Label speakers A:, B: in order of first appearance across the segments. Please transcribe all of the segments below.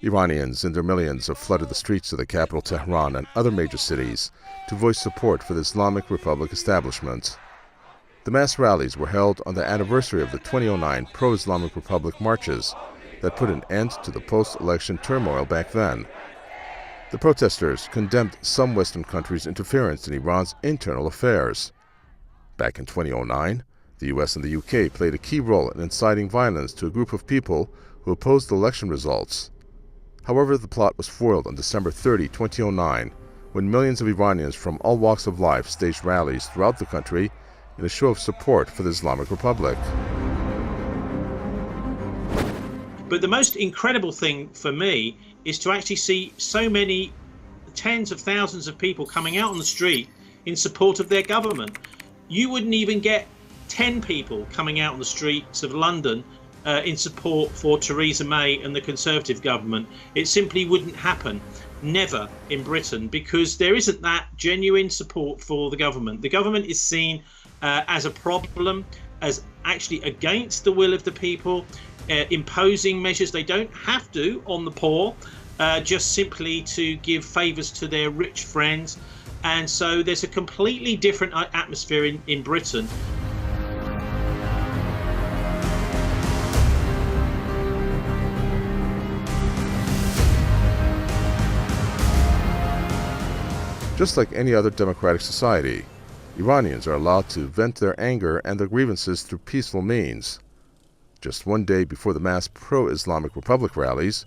A: Iranians in their millions have flooded the streets of the capital Tehran and other major cities to voice support for the Islamic Republic establishment. The mass rallies were held on the anniversary of the 2009 pro-Islamic Republic marches that put an end to the post-election turmoil back then. The protesters condemned some Western countries' interference in Iran's internal affairs. Back in 2009, the US and the UK played a key role in inciting violence to a group of people who opposed the election results. However, the plot was foiled on December 30, 2009, when millions of Iranians from all walks of life staged rallies throughout the country in a show of support for the Islamic Republic.
B: But the most incredible thing for me is to actually see so many tens of thousands of people coming out on the street in support of their government. You wouldn't even get 10 people coming out on the streets of London in support for Theresa May and the Conservative government. It simply wouldn't happen. Never in Britain, because there isn't that genuine support for the government. The government is seen as a problem, as actually against the will of the people, imposing measures they don't have to on the poor, just simply to give favours to their rich friends. And so there's a completely different atmosphere in Britain.
A: Just like any other democratic society, Iranians are allowed to vent their anger and their grievances through peaceful means. Just one day before the mass pro-Islamic Republic rallies,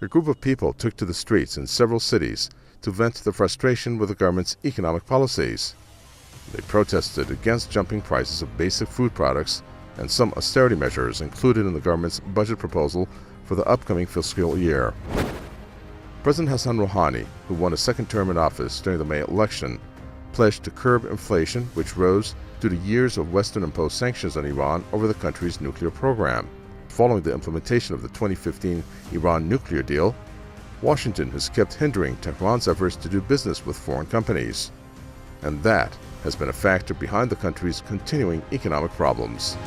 A: a group of people took to the streets in several cities to vent their frustration with the government's economic policies. They protested against jumping prices of basic food products and some austerity measures included in the government's budget proposal for the upcoming fiscal year. President Hassan Rouhani, who won a second term in office during the May election, pledged to curb inflation, which rose due to years of Western-imposed sanctions on Iran over the country's nuclear program. Following the implementation of the 2015 Iran nuclear deal, Washington has kept hindering Tehran's efforts to do business with foreign companies. And that has been a factor behind the country's continuing economic problems.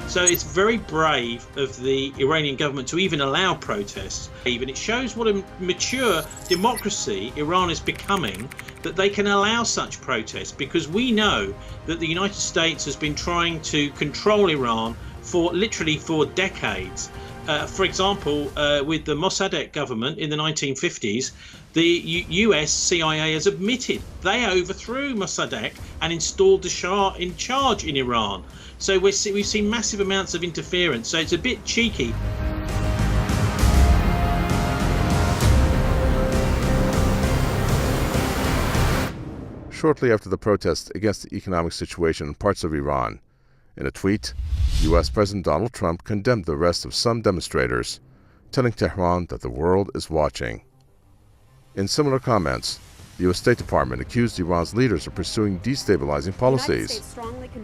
B: So it's very brave of the Iranian government to even allow protests. And it shows what a mature democracy Iran is becoming, that they can allow such protests, because we know that the United States has been trying to control Iran for literally for decades. For example, with the Mossadegh government in the 1950s, the US CIA has admitted they overthrew Mossadegh and installed the Shah in charge in Iran. So we've seen massive amounts of interference, so it's a bit cheeky.
A: Shortly after the protests against the economic situation in parts of Iran, in a tweet, U.S. President Donald Trump condemned the arrest of some demonstrators, telling Tehran that the world is watching. In similar comments, the U.S. State Department accused Iran's leaders of pursuing destabilizing policies.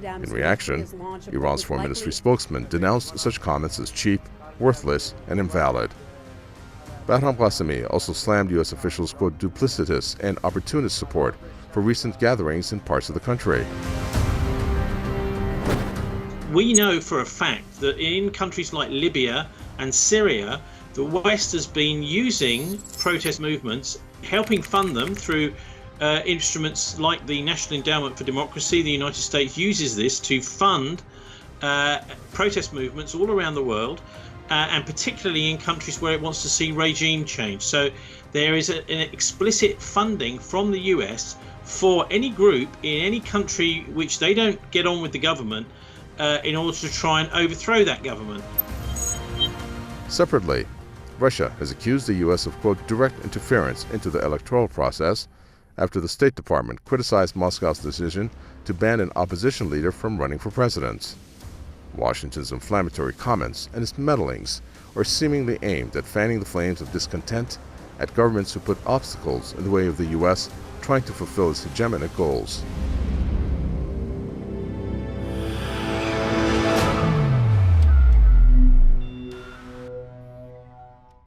A: In reaction, Iran's Foreign Ministry spokesman denounced such comments as cheap, worthless, and invalid. Bahram Qasemi also slammed U.S. officials' quote, duplicitous and opportunist support for recent gatherings in parts of the country.
B: We know for a fact that in countries like Libya and Syria, the West has been using protest movements, helping fund them through instruments like the National Endowment for Democracy. The United States uses this to fund protest movements all around the world, and particularly in countries where it wants to see regime change. So there is an explicit funding from the US for any group in any country which they don't get on with the government in order to try and overthrow that government.
A: Separately, Russia has accused the U.S. of, quote, direct interference into the electoral process after the State Department criticized Moscow's decision to ban an opposition leader from running for president. Washington's inflammatory comments and its meddlings are seemingly aimed at fanning the flames of discontent at governments who put obstacles in the way of the U.S. trying to fulfill its hegemonic goals.